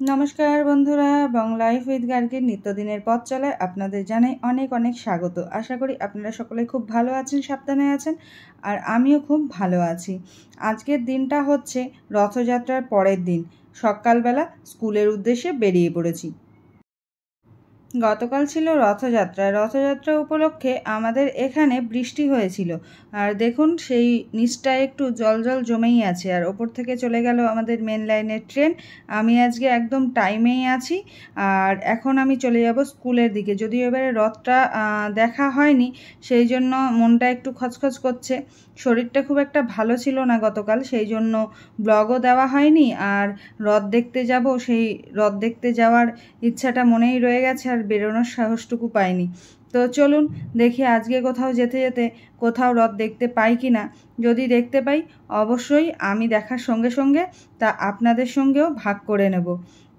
नमस्कार बंधुरा बंग life with गार्गीर नित्यदिनेर पथ चलाय आपनादेर जानाई अनेक अनेक स्वागत। आशा करी आपनारा सकले खूब भालो आछेन, साबधाने आछेन और आमिओ खूब भालो आछि। आजकेर दिनटा होच्छे रथयात्रार परेर दिन। सकालबेला स्कूलेर उद्देश्ये बेरिये पड़ेछि। गतकाल छिलो रथयात्रा। रथयात्रा उपलक्षे आमादेर एखाने बृष्टि हयेछिलो और देखुन सेई नीचटा एकटू जल जल जमेई आछे और ओपर थेके चले गेल आमादेर मेन लाइनेर ट्रेन। आमी आजके एकदम टाइमेई आछि और एखन आमी चले जाबो स्कूलेर दिके। यदिओ एबारे रथटा देखा हयनि सेइजोन्नो मनटा एकटू खचखच करछे। शरीरटा खूब एकटा भालो छिलो ना गतकाल, सेइजोन्नो ब्लगও देওয়া হয়নি और रथ देखते जाबो सेई रथ देखते जाওয়ার इच्छाटा मनेई रये गेছে और बेरोनोर साहसटुकु पाइনি। तो चलुन देखी आजके कोथाओ जेते जेते कोथाओ रथ देखते पाई कि ना। यदि देखते पाई अवश्यई आमी देखार संगे संगे ता आपनादेर संगेओ भाग करे नेब।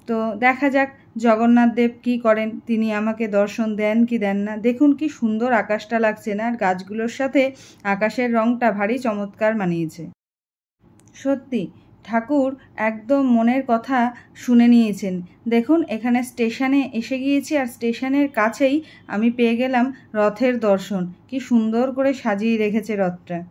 तो देखा जाक जगन्नाथ देव की करें, तिनी आमाके दर्शन देन कि देन ना। देखुन कि सुंदर आकाशटा लागछे ना, गाछगुलोर साथे आकाशेर रंगटा भारी चमत्कार मानिয়েছে। सत्यि ठाकुर एकदम मनेर कथा शुने निয়েছেন। देखुन एखाने स्टेशने एसे गिয়েছি और स्टेशनेर काछेई आमी पेये गेलाम रथेर दर्शन। कि सुंदर करे साजिয়ে रेखेছে रथटा।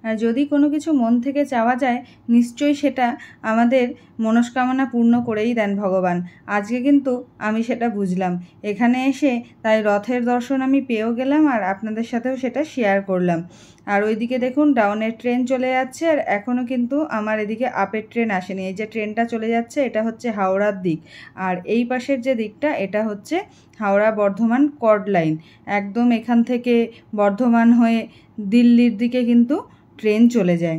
और यदि कोनो किछु मन थेके चावा जाए निश्चयई सेटा आमादेर मनस्कामना पूर्ण करेई देन भगवान। आजके किन्तु आमी सेटा बुझलाम। एखाने एसे ताई रथेर दर्शन आमी पेয়েও गेलाम और आपनादेर साथेও सेटा शेयर करलाम। और ओइदिके देखुन डाउनेर ट्रेन चले जाच्छे और एखोनो किन्तु आमार एदिके आपेर ट्रेन आसेनि। एई जे ट्रेनटा चले जाच्छे एटा होच्छे हावड़ार दिक और एई पाशेर जे दिकटा एटा होच्छे हावड़ा बर्धमान कॉर्ड लाइन। एकदम एखान थेके बर्धमान हये दिल्लिर दिके किन्तु ट्रेन चले जाए।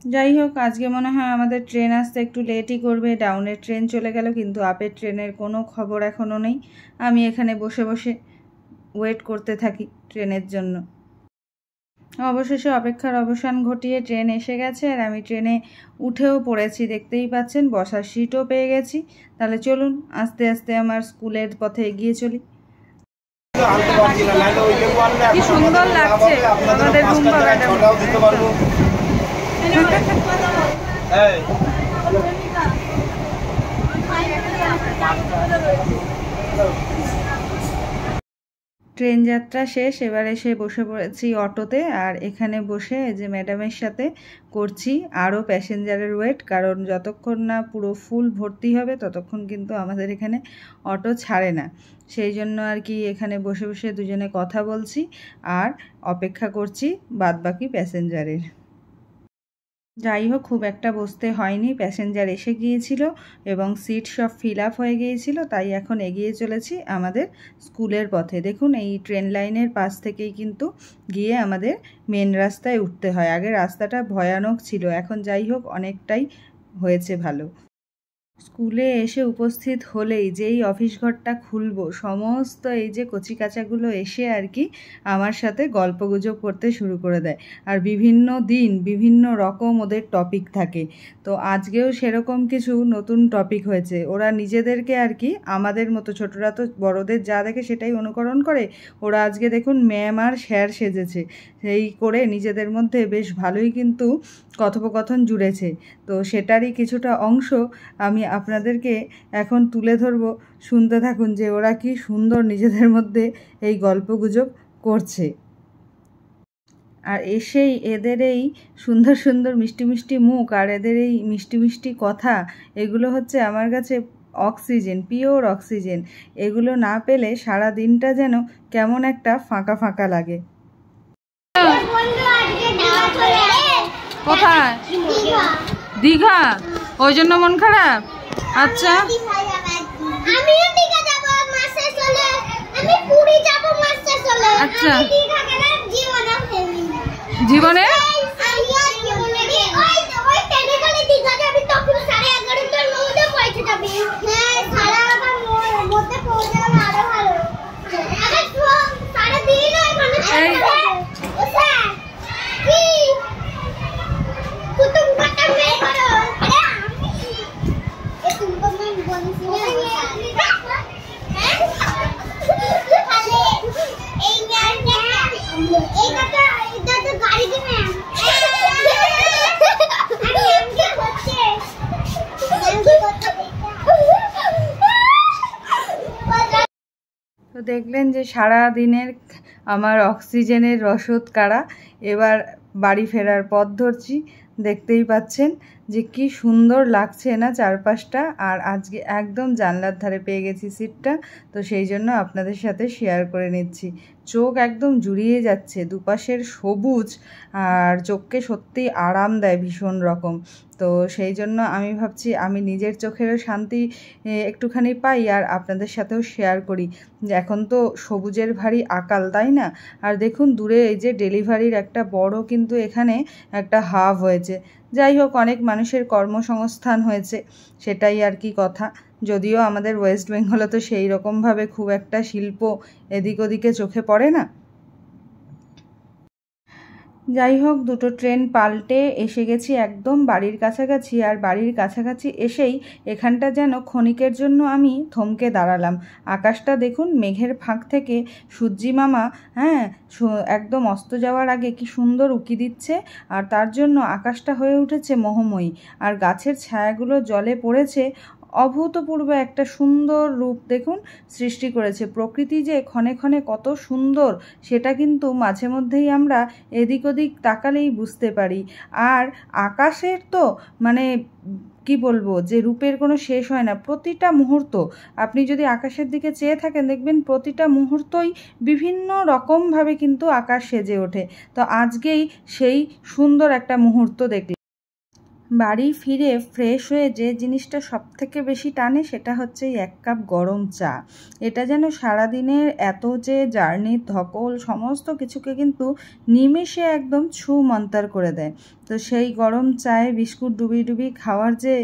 যাই হোক আজকে মনে হয় আমাদের ট্রেন আসতে একটু লেটই করবে। ডাউনের ট্রেন চলে গেল কিন্তু আপের ট্রেনের কোনো খবর এখনো নেই। আমি এখানে বসে বসে ওয়েট করতে থাকি ট্রেনের জন্য। অবশেষে অপেক্ষার অবসান ঘটিয়ে ট্রেন এসে গেছে আর আমি ট্রেনে উঠেও পড়েছি। দেখতেই পাচ্ছেন বসার সিটও পেয়ে গেছি। তাহলে চলুন আস্তে আস্তে আমার স্কুলের পথে এগিয়ে চলি। কি সুন্দর লাগছে আমাদের রুম বাগানটা। ট্রেন যাত্রা শেষ, এবার এসে বসে পড়েছি অটোতে আর এখানে বসে এই যে ম্যাডামের সাথে করছি আরও প্যাসেঞ্জারের ওয়েট। কারণ যতক্ষণ না পুরো ফুল ভর্তি হবে ততক্ষণ কিন্তু আমাদের এখানে অটো ছাড়ে না। সেই জন্য আর কি এখানে বসে বসে দুজনে কথা বলছি আর অপেক্ষা করছি বাদবাকি প্যাসেঞ্জারের। যাই হোক খুব একটা বসতে হয়নি, প্যাসেঞ্জার এসে গিয়েছিল এবং সিট সব ফিল আপ হয়ে গিয়েছিল। তাই এখন এগিয়ে চলেছি আমাদের স্কুলের পথে। দেখুন এই ট্রেন লাইনের পাশ থেকেই কিন্তু গিয়ে আমাদের মেন রাস্তায় উঠতে হয়। আগে রাস্তাটা ভয়ানক ছিল, এখন যাই হোক অনেকটাই হয়েছে ভালো। স্কুলে এসে উপস্থিত হলেই যেই অফিস ঘরটা খুলবো সমস্ত এই যে কচিকাচাগুলো এসে আর কি আমার সাথে গল্পগুজব করতে শুরু করে দেয়। আর বিভিন্ন দিন বিভিন্ন রকম ওদের টপিক থাকে। তো আজকেও সেরকম কিছু নতুন টপিক হয়েছে। ওরা নিজেদেরকে আর কি আমাদের মতো, ছোটরা তো বড়দের যা দেখে সেটাই অনুকরণ করে, ওরা আজকে দেখুন ম্যাম আর স্যার সেজেছে। সেই করে নিজেদের মধ্যে বেশ ভালোই কিন্তু কথোপকথন জুড়েছে। তো সেটারই কিছুটা অংশ আমি আপনাদেরকে এখন তুলে ধরবো। শুনতে থাকুন যে ওরা কি সুন্দর নিজেদের মধ্যে এই গল্পগুজব করছে। আর এসেই এদের এই সুন্দর সুন্দর মিষ্টি মিষ্টি মুখ আর এদের এই মিষ্টি মিষ্টি কথা, এগুলো হচ্ছে আমার কাছে অক্সিজেন, পিওর অক্সিজেন। এগুলো না পেলে সারা দিনটা যেন কেমন একটা ফাঁকা ফাঁকা লাগে। কোথায়? দীঘা। ওই জন্য মন খারাপ? আচ্ছা আমিও দীঘা যাব মাসে চলে, আমি পুরী যাব মাসে চলে। আচ্ছা জীবনে ওই টেলিফোনে দীঘা যাবি তখন 11:30টার মধ্যে পৌঁছে যাবি। হ্যাঁ 11:30টার মধ্যে পৌঁছে গেলে আরো ভালো। আরে 3:30 হয় মানে ও স্যার কি কুতুম কাটা মে করো। আরে এ তুমকো मैं বলছি না হ্যাঁ আরে এই ম্যান এই কথা এটা তো গাড়ি দিবে দেখলেন যে সারা দিনের আমার অক্সিজেনের রসদ কাড়া। এবার বাড়ি ফেরার পথ ধরছি। দেখতেই পাচ্ছেন যে কি সুন্দর লাগছে না চারপাশটা। আর আজকে একদম জানলার ধারে পেয়ে গেছি সিটটা, তো সেই জন্য আপনাদের সাথে শেয়ার করে নিচ্ছি। চোখ একদম জুড়িয়ে যাচ্ছে, দুপাশের সবুজ আর চোখকে সত্যি আরাম দেয় ভীষণ রকম। তো সেই জন্য আমি ভাবছি আমি নিজের চোখেরও শান্তি একটুখানি পাই আর আপনাদের সাথেও শেয়ার করি। যে এখন তো সবুজের ভারী আকাল, তাই না? আর দেখুন দূরে এই যে ডেলিভারির একটা বড় কিন্তু এখানে একটা হাব হয়েছে। যাই হোক, অনেক মানুষের কর্মসংস্থান হয়েছে, সেটাই আর কি কথা। যদিও আমাদের ওয়েস্ট বেঙ্গলে তো সেই রকমভাবে খুব একটা শিল্প এদিক ওদিকে চোখে পড়ে না। যাই হোক, দুটো ট্রেন পাল্টে এসে গেছি একদম বাড়ির কাছাকাছি। আর বাড়ির কাছাকাছি এসেই এখানটা যেন ক্ষণিকের জন্য আমি থমকে দাঁড়ালাম। আকাশটা দেখুন, মেঘের ফাঁক থেকে সূর্যি মামা একদম অস্ত যাওয়ার আগে কি সুন্দর উকি দিচ্ছে। আর তার জন্য আকাশটা হয়ে উঠেছে মোহময়ী। আর গাছের ছায়াগুলো জলে পড়েছে, অভূতপূর্ব একটা সুন্দর রূপ দেখুন সৃষ্টি করেছে। প্রকৃতি যে ক্ষণে ক্ষণে কত সুন্দর সেটা কিন্তু মাঝে মধ্যেই আমরা এদিক ওদিক তাকালেই বুঝতে পারি। আর আকাশের তো মানে কি বলবো, যে রূপের কোনো শেষ হয় না। প্রতিটা মুহূর্ত আপনি যদি আকাশের দিকে চেয়ে থাকেন, দেখবেন প্রতিটা মুহূর্তই বিভিন্ন রকমভাবে কিন্তু আকাশ সেজে ওঠে। তো আজকেই সেই সুন্দর একটা মুহূর্ত দেখলাম। বাড়ি ফিরে ফ্রেশ হয়ে যে জিনিসটা সবথেকে বেশি টানে সেটা হচ্ছে এই 1 কাপ গরম চা। এটা যেন সারাদিনের এত যে জার্নির ধকল সমস্ত কিছুকে কিন্তু নিমেষে একদম ছুমন্তর করে দেয়। তো সেই গরম চায়ে বিস্কুট ডুবিয়ে ডুবিয়ে খাওয়ার যে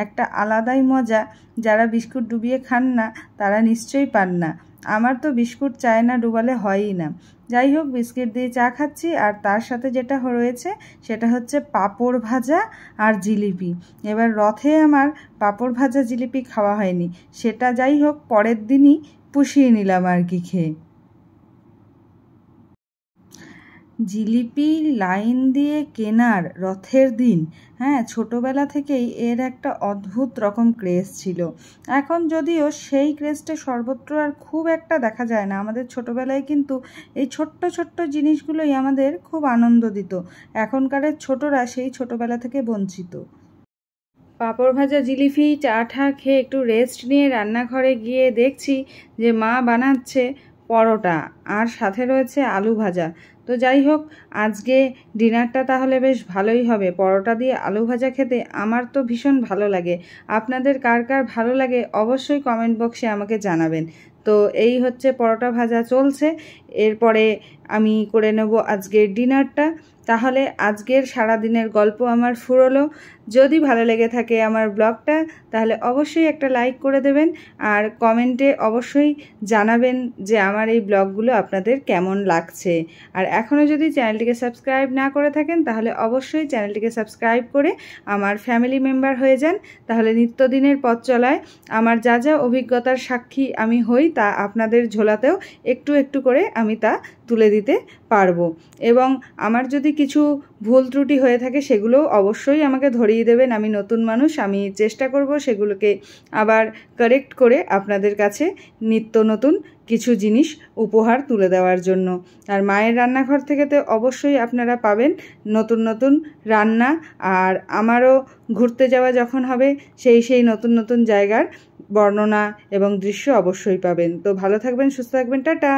একটা আলাদাই মজা, যারা বিস্কুট ডুবিয়ে খান না তারা নিশ্চয়ই পান না। আমার তো বিস্কুট চায় না ডুবালে হয়ই না। যাই হোক, বিস্কিট দিয়ে চা খাচ্ছি আর তার সাথে যেটা রয়েছে সেটা হচ্ছে পাঁপড় ভাজা আর জিলিপি। এবার রথে আমার পাঁপড় ভাজা জিলিপি খাওয়া হয়নি, সেটা যাই হোক পরের দিনই পুষিয়ে নিলাম আর কি খেয়ে। জিলিপি লাইন দিয়ে কেনার রথের দিন, ছোটোবেলা থেকেই এর একটা অদ্ভুত রকম ক্রেজ ছিল। এখন যদিও সেই ক্রেজটা সর্বত্র আর খুব একটা দেখা যায় না। আমাদের ছোটোবেলায় কিন্তু এই ছোট্ট ছোট্ট জিনিসগুলোই আমাদের খুব আনন্দ দিত। এখনকারের ছোটরা সেই ছোটোবেলা থেকে বঞ্চিত। পাঁপড় ভাজা জিলিপি চা ঠা খেয়ে একটু রেস্ট নিয়ে রান্নাঘরে গিয়ে দেখছি যে মা বানাচ্ছে পরোটা আর সাথে রয়েছে আলু ভাজা। তো যাই হোক, আজকে ডিনারটা তাহলে বেশ ভালোই হবে। পরোটা দিয়ে আলু ভাজা খেতে আমার তো ভীষণ ভালো লাগে। আপনাদের কার কার ভালো লাগে অবশ্যই কমেন্ট বক্সে আমাকে জানাবেন। তো এই হচ্ছে পরোটা ভাজা চলছে, এরপরে আমি করে নেব আজকের ডিনারটা। তাহলে আজকের সারাদিনের গল্প আমার ফুরোলো। যদি ভালো লেগে থাকে আমার ব্লগটা তাহলে অবশ্যই একটা লাইক করে দেবেন আর কমেন্টে অবশ্যই জানাবেন যে আমার এই ব্লগগুলো আপনাদের কেমন লাগছে। আর এখনও যদি চ্যানেলটিকে সাবস্ক্রাইব না করে থাকেন তাহলে অবশ্যই চ্যানেলটিকে সাবস্ক্রাইব করে আমার ফ্যামিলি মেম্বার হয়ে যান। তাহলে নিত্যদিনের পথ চলায় আমার যা যা অভিজ্ঞতার সাক্ষী আমি হই তা আপনাদের ঝোলাতেও একটু একটু করে আমি তা তুলে দিতে পারবো। এবং আমার যদি কিছু ভুল ত্রুটি হয়ে থাকে সেগুলোও অবশ্যই আমাকে ধরিয়ে দেবেন। আমি নতুন মানুষ, আমি চেষ্টা করব সেগুলোকে আবার কারেক্ট করে আপনাদের কাছে নিত্য নতুন কিছু জিনিস উপহার তুলে দেওয়ার জন্য। আর মায়ের রান্নাঘর থেকে তো অবশ্যই আপনারা পাবেন নতুন নতুন রান্না। আর আমারও ঘুরতে যাওয়া যখন হবে সেই নতুন নতুন জায়গার বর্ণনা এবং দৃশ্য অবশ্যই পাবেন। তো ভালো থাকবেন, সুস্থ থাকবেন, টাটা।